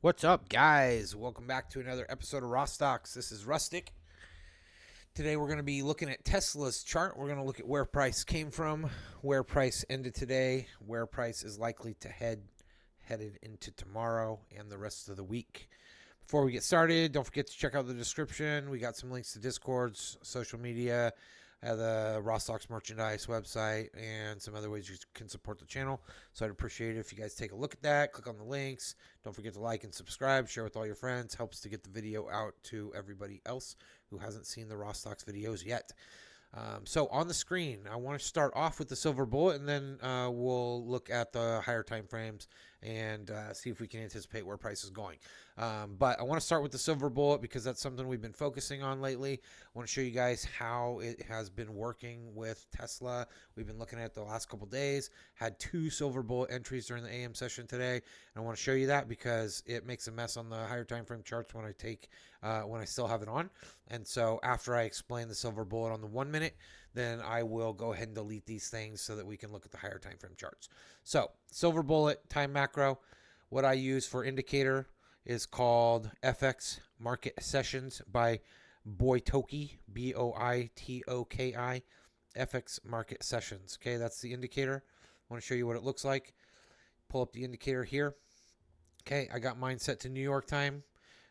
What's up, guys? Welcome back to another episode of Rawstocks. This is Rustic. Today we're going to be looking at Tesla's chart. We're going to look at where price came from, where price ended today, where price is likely to headed into tomorrow and the rest of the week. Before we get started, don't forget to check out the description. We got some links to Discords, social media, the Rawstocks merchandise website, and some other ways you can support the channel. So I'd appreciate it if you guys take a look at that. Click on the links. Don't forget to like and subscribe. Share with all your friends. Helps to get the video out to everybody else who hasn't seen the Rawstocks videos yet. So on the screen, I want to start off with the silver bullet, and then we'll look at the higher time frames and see if we can anticipate where price is going. But I want to start with the silver bullet because that's something we've been focusing on lately. I want to show you guys how it has been working with Tesla. We've been looking at it the last couple days. Had 2 silver bullet entries during the AM session today, and I want to show you that because it makes a mess on the higher time frame charts when I still have it on. And so after I explain the silver bullet on the 1 minute, then I will go ahead and delete these things so that we can look at the higher time frame charts. So silver bullet time macro, what I use for indicator is called FX Market Sessions by Boitoki, Boitoki, FX Market Sessions. Okay, that's the indicator. I want to show you what it looks like. Pull up the indicator here. Okay, I got mine set to New York time,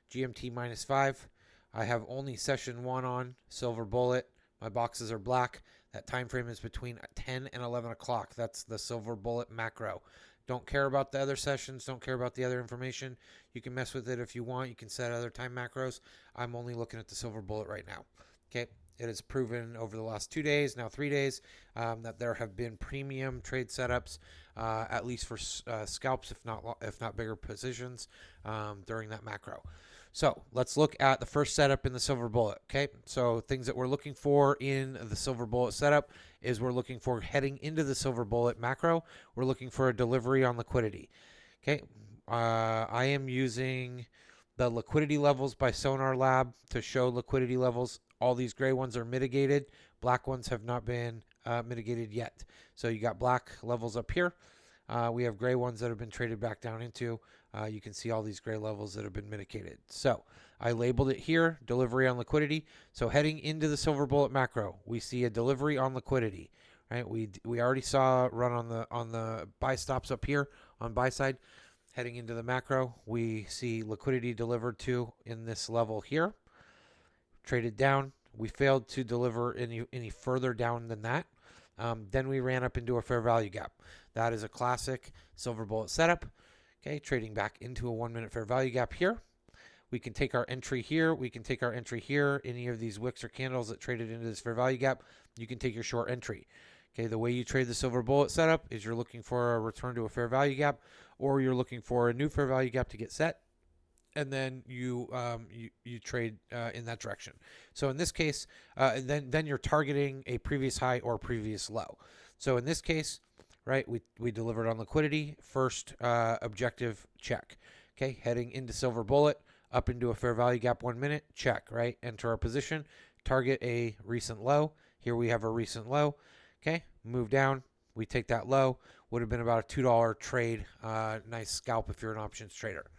GMT -5. I have only session 1 on, silver bullet. My boxes are black. That time frame is between 10 and 11 o'clock. That's the silver bullet macro. Don't care about the other sessions. Don't care about the other information. You can mess with it if you want. You can set other time macros. I'm only looking at the silver bullet right now. Okay. It has proven over the last 2 days, now 3 days, that there have been premium trade setups, at least for scalps, if not bigger positions, during that macro. So let's look at the first setup in the silver bullet. Okay, so things that we're looking for in the silver bullet setup is we're looking for heading into the silver bullet macro. We're looking for a delivery on liquidity. Okay, I am using the liquidity levels by Sonar Lab to show liquidity levels. All these gray ones are mitigated. Black ones have not been mitigated yet. So you got black levels up here. We have gray ones that have been traded back down into. You can see all these gray levels that have been mitigated. So I labeled it here, delivery on liquidity. So heading into the silver bullet macro, we see a delivery on liquidity. Right? We already saw it run on the buy stops up here on buy side. Heading into the macro, we see liquidity delivered to in this level here. Traded down. We failed to deliver any further down than that. Then we ran up into a fair value gap. That is a classic silver bullet setup. Okay, trading back into a 1 minute fair value gap here. We can take our entry here. We can take our entry here. Any of these wicks or candles that traded into this fair value gap, you can take your short entry. Okay, the way you trade the silver bullet setup is you're looking for a return to a fair value gap, or you're looking for a new fair value gap to get set, and then you trade in that direction. So in this case, then you're targeting a previous high or previous low. So in this case, right, we delivered on liquidity, first objective check. Okay, heading into silver bullet, up into a fair value gap 1 minute, check, right? Enter our position, target a recent low. Here we have a recent low. Okay, move down, we take that low. Would have been about a $2 trade. Nice scalp if you're an options trader.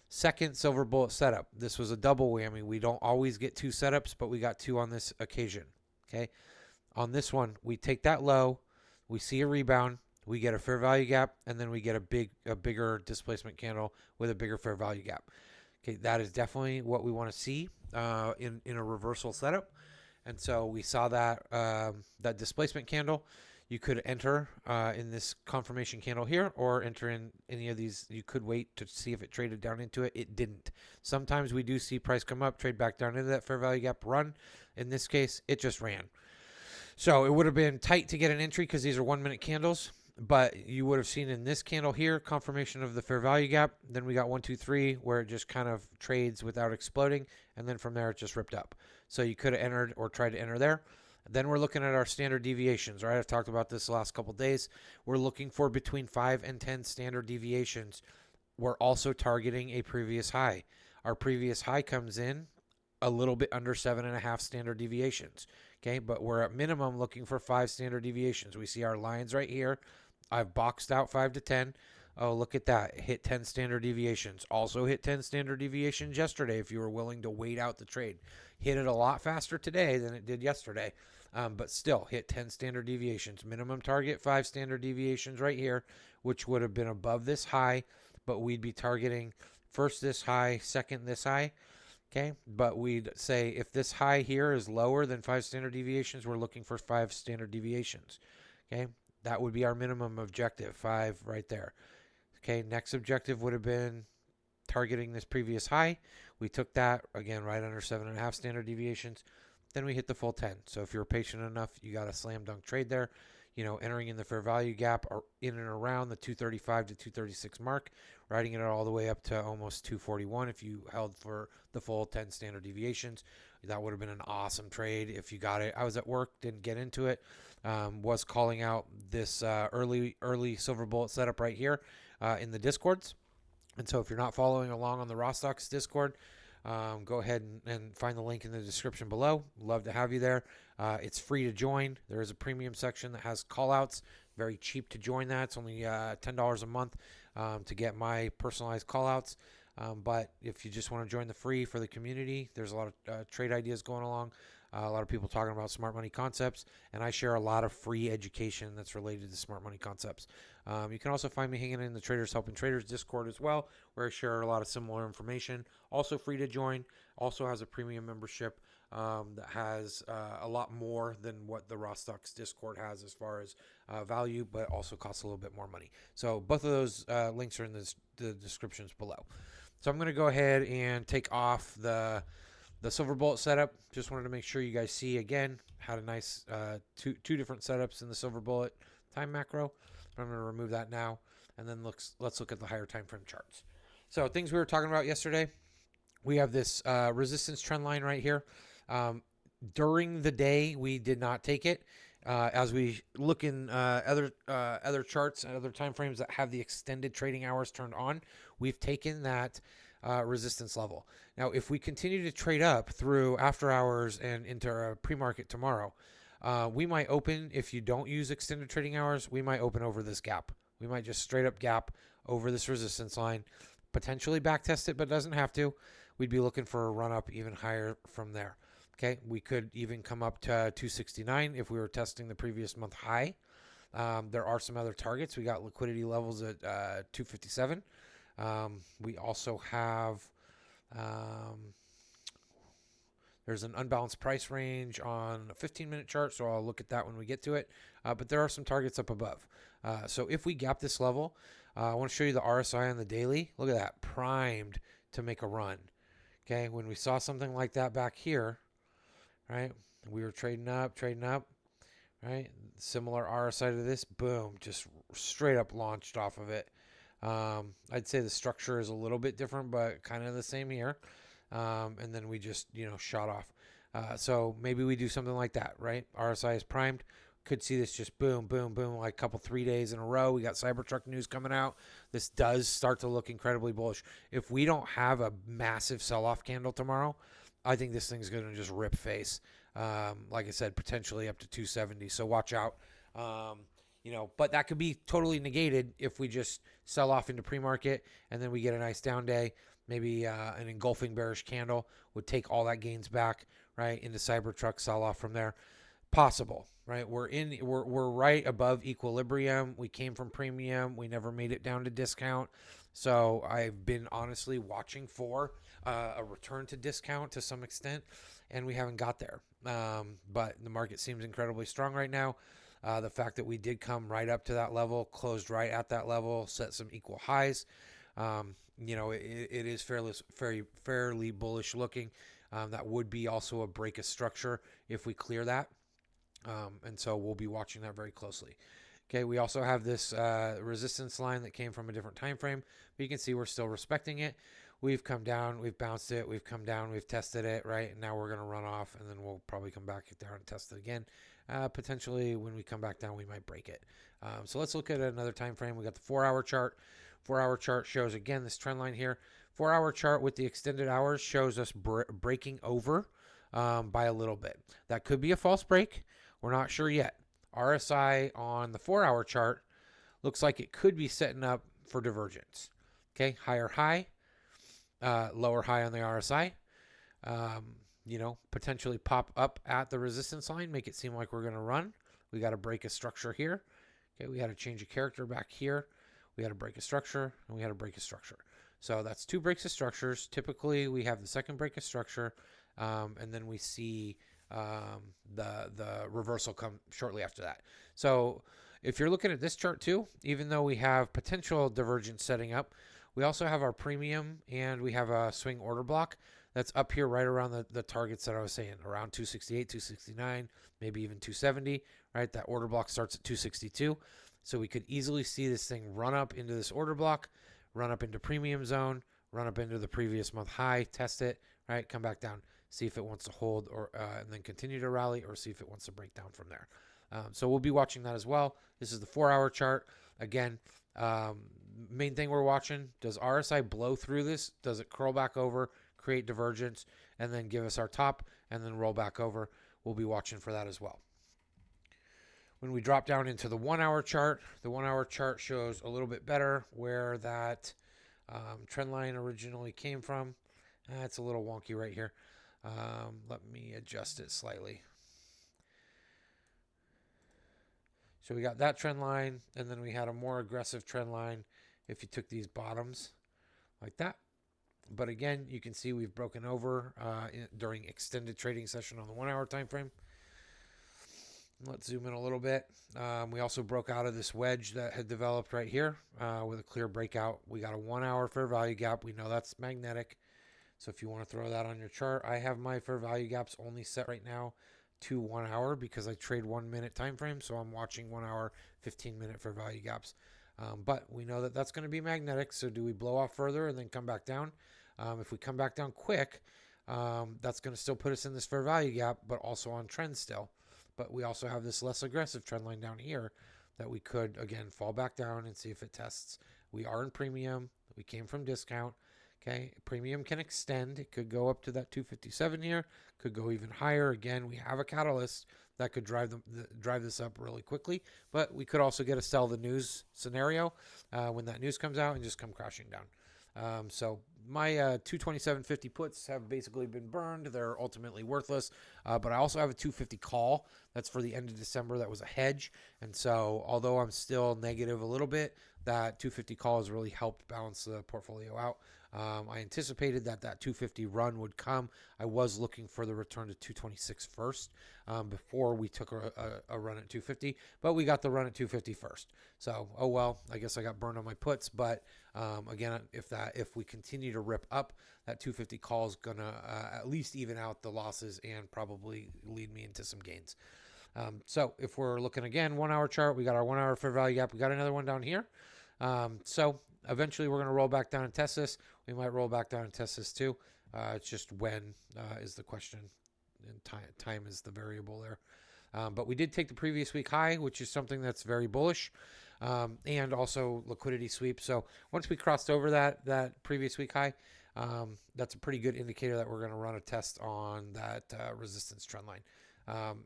Second silver bullet setup. This was a double whammy. We don't always get 2 setups, but we got 2 on this occasion. Okay, on this one, we take that low, we see a rebound, we get a fair value gap, and then we get a bigger displacement candle with a bigger fair value gap. Okay, that is definitely what we want to see in a reversal setup. And so we saw that that displacement candle. You could enter in this confirmation candle here, or enter in any of these. You could wait to see if it traded down into it. It didn't. Sometimes we do see price come up, trade back down into that fair value gap, run. In this case, it just ran. So it would have been tight to get an entry because these are 1 minute candles. But you would have seen in this candle here, confirmation of the fair value gap. Then we got 1, 2, 3, where it just kind of trades without exploding. And then from there, it just ripped up. So you could have entered or tried to enter there. Then we're looking at our standard deviations, right? I've talked about this the last couple of days. We're looking for between 5 and 10 standard deviations. We're also targeting a previous high. Our previous high comes in a little bit under 7.5 standard deviations. Okay, but we're at minimum looking for 5 standard deviations. We see our lines right here. I've boxed out 5 to 10. Oh, look at that. Hit 10 standard deviations. Also hit 10 standard deviations yesterday if you were willing to wait out the trade. Hit it a lot faster today than it did yesterday, but still hit 10 standard deviations. Minimum target 5 standard deviations right here, which would have been above this high, but we'd be targeting first this high, second this high. Okay, but we'd say if this high here is lower than 5 standard deviations, we're looking for 5 standard deviations. Okay, that would be our minimum objective, 5 right there. Okay, next objective would have been targeting this previous high. We took that, again, right under 7.5 standard deviations. Then we hit the full 10. So if you're patient enough, you got a slam dunk trade there. Entering in the fair value gap or in and around the 235 to 236 mark, riding it all the way up to almost 241 if you held for the full 10 standard deviations. That would have been an awesome trade if you got it. I was at work, didn't get into it. Was calling out this early silver bullet setup right here in the Discords. And so if you're not following along on the Rawstocks Discord, go ahead and find the link in the description below. Love to have you there. It's free to join. There is a premium section that has callouts. Very cheap to join that. It's only $10 a month to get my personalized callouts. But if you just want to join the free for the community, there's a lot of trade ideas going along. A lot of people talking about smart money concepts, and I share a lot of free education that's related to smart money concepts. You can also find me hanging in the Traders Helping Traders Discord as well, where I share a lot of similar information. Also free to join. Also has a premium membership that has a lot more than what the Rawstocks Discord has as far as value, but also costs a little bit more money. So both of those links are in the descriptions below. So I'm going to go ahead and take off the silver bullet setup. Just wanted to make sure you guys see again. Had a nice two different setups in the silver bullet time macro. I'm going to remove that now, and then let's look at the higher time frame charts. So things we were talking about yesterday. We have this resistance trend line right here. During the day, we did not take it. As we look in other charts and other time frames that have the extended trading hours turned on, we've taken that resistance level. Now, if we continue to trade up through after hours and into our pre-market tomorrow, we might open, if you don't use extended trading hours, we might open over this gap. We might just straight up gap over this resistance line, potentially backtest it, but doesn't have to. We'd be looking for a run up even higher from there. Okay, we could even come up to 269 if we were testing the previous month high. There are some other targets. We got liquidity levels at 257. We also have there's an unbalanced price range on a 15-minute chart, so I'll look at that when we get to it. But there are some targets up above. So if we gap this level, I want to show you the RSI on the daily. Look at that, primed to make a run. Okay, when we saw something like that back here, right, we were trading up, right? Similar RSI to this, boom, just straight up launched off of it. I'd say the structure is a little bit different, but kind of the same here. And then we just, shot off. So maybe we do something like that, right? RSI is primed. Could see this just boom, boom, boom, like a couple 3 days in a row. We got Cybertruck news coming out. This does start to look incredibly bullish. If we don't have a massive sell-off candle tomorrow, I think this thing's going to just rip face. Like I said, potentially up to 270. So watch out. But that could be totally negated if we just sell off into pre-market and then we get a nice down day. Maybe an engulfing bearish candle would take all that gains back, right, into Cybertruck, sell off from there. Possible, right? We're right above equilibrium. We came from premium. We never made it down to discount. So I've been honestly watching for a return to discount to some extent, and we haven't got there. But the market seems incredibly strong right now. The fact that we did come right up to that level, closed right at that level, set some equal highs. It is fairly bullish looking. That would be also a break of structure if we clear that. And so we'll be watching that very closely. Okay, we also have this resistance line that came from a different time frame, but you can see we're still respecting it. We've come down, we've bounced it, we've come down, we've tested it, right? And now we're going to run off, and then we'll probably come back down and test it again. Potentially, when we come back down, we might break it. So let's look at another time frame. We got the 4-hour chart. 4-hour chart shows, again, this trend line here. 4-hour chart with the extended hours shows us breaking over by a little bit. That could be a false break. We're not sure yet. RSI on the 4-hour chart looks like it could be setting up for divergence. Okay, higher high, lower high on the RSI. Potentially pop up at the resistance line, make it seem like we're going to run. We got to break a structure here. Okay, we got to change a character back here. We got to break a structure, and we got to break a structure. So that's 2 breaks of structures. Typically, we have the second break of structure, and then we see the reversal come shortly after that. So if you're looking at this chart too, even though we have potential divergence setting up, we also have our premium and we have a swing order block that's up here right around the targets that I was saying, around 268, 269, maybe even 270, right? That order block starts at 262. So we could easily see this thing run up into this order block, run up into premium zone, run up into the previous month high, test it, right? Come back down, see if it wants to hold or and then continue to rally, or see if it wants to break down from there. So we'll be watching that as well. This is the 4-hour chart. Again, main thing we're watching, does RSI blow through this? Does it curl back over, create divergence, and then give us our top and then roll back over? We'll be watching for that as well. When we drop down into the 1-hour chart, the 1-hour chart shows a little bit better where that trend line originally came from. It's a little wonky right here. Let me adjust it slightly. So we got that trend line, and then we had a more aggressive trend line if you took these bottoms like that. But again, you can see we've broken over during extended trading session on the 1-hour time frame. Let's zoom in a little bit. We also broke out of this wedge that had developed right here with a clear breakout. We got a 1-hour fair value gap. We know that's magnetic. So if you want to throw that on your chart, I have my fair value gaps only set right now to 1 hour because I trade 1 minute time frame. So I'm watching 1 hour, 15-minute fair value gaps. But we know that that's going to be magnetic. So do we blow off further and then come back down? If we come back down quick, that's going to still put us in this fair value gap, but also on trend still. But we also have this less aggressive trend line down here that we could, again, fall back down and see if it tests. We are in premium. We came from discount. Okay, premium can extend. It could go up to that 257 here. Could go even higher. Again, we have a catalyst that could drive this up really quickly. But we could also get a sell the news scenario when that news comes out and just come crashing down. So my 227.50 puts have basically been burned. They're ultimately worthless. But I also have a 250 call. That's for the end of December. That was a hedge. And so although I'm still negative a little bit, that 250 call has really helped balance the portfolio out. I anticipated that 250 run would come. I was looking for the return to 226 first before we took a run at 250, but we got the run at 250 first. So, oh well, I guess I got burned on my puts. But again, if we continue to rip up, that 250 call is gonna at least even out the losses and probably lead me into some gains. So if we're looking again, 1-hour chart, we got our 1-hour fair value gap. We got another one down here. So eventually we're going to roll back down and test this. We might roll back down and test this too. It's just when is the question, and time is the variable there. But we did take the previous week high, which is something that's very bullish, and also liquidity sweep. So once we crossed over that previous week high, that's a pretty good indicator that we're going to run a test on that resistance trend line.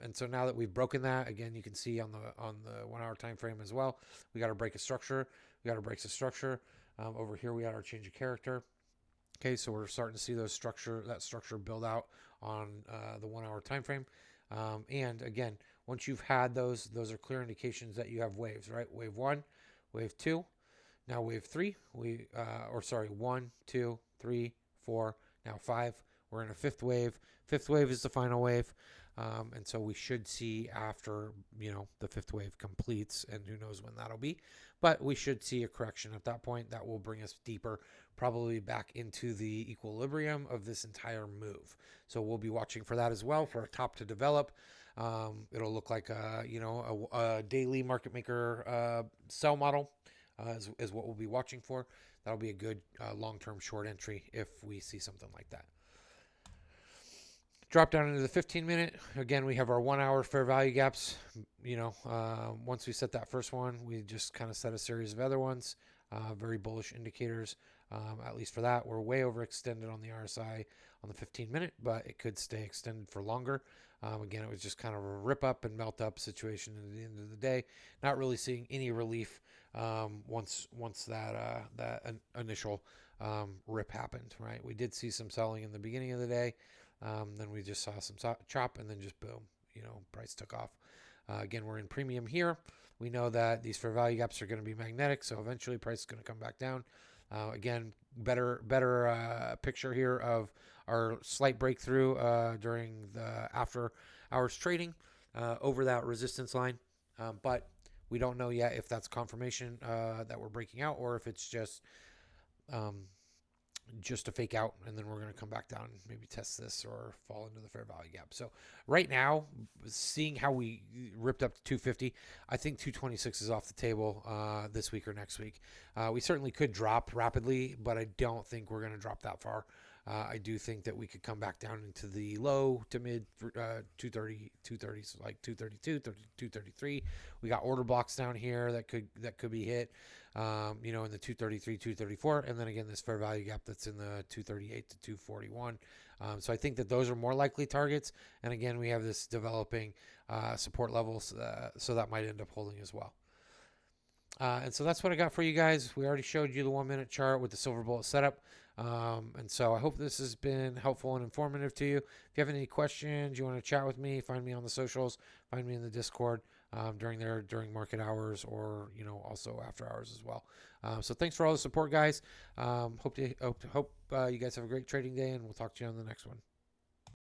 And so now that we've broken that, again, you can see on the 1-hour time frame as well, we got to break a structure. We got to break the structure. Over here, we got our change of character. Okay, so we're starting to see that structure build out on the 1-hour time frame. And again, once you've had those are clear indications that you have waves, right? Wave 1, wave 2, now wave 3. 1, 2, 3, 4, now 5. We're in a 5th wave. 5th wave is the final wave. And so we should see after, the 5th wave completes, and who knows when that'll be, but we should see a correction at that point that will bring us deeper, probably back into the equilibrium of this entire move. So we'll be watching for that as well, for a top to develop. It'll look like a daily market maker sell model is what we'll be watching for. That'll be a good long-term short entry if we see something like that. Drop down into the 15-minute. Again, we have our 1-hour fair value gaps. Once we set that first one, we just kind of set a series of other ones. Very bullish indicators, at least for that. We're way overextended on the RSI on the 15-minute, but it could stay extended for longer. Again, it was just kind of a rip up and melt up situation at the end of the day. Not really seeing any relief once that initial rip happened, right? We did see some selling in the beginning of the day. Then we just saw some chop, and then just boom, price took off. Again, we're in premium here. We know that these fair value gaps are going to be magnetic, so eventually price is going to come back down. Again, better picture here of our slight breakthrough during the after hours trading over that resistance line. But we don't know yet if that's confirmation that we're breaking out, or if it's just a fake out, and then we're going to come back down and maybe test this or fall into the fair value gap. So right now, seeing how we ripped up to 250, I think 226 is off the table this week or next week. We certainly could drop rapidly, but I don't think we're going to drop that far. I do think that we could come back down into the low to mid 230, so like 232, 233. We got order blocks down here that could be hit, in the 233, 234, and then again this fair value gap that's in the 238 to 241. So I think that those are more likely targets. And again, we have this developing support levels, so that might end up holding as well. And so that's what I got for you guys. We already showed you the 1 minute chart with the silver bullet setup. And so I hope this has been helpful and informative to you. If you have any questions, you want to chat with me, find me on the socials, find me in the Discord during market hours, or also after hours as well. So thanks for all the support, guys. Hope you guys have a great trading day, and we'll talk to you on the next one.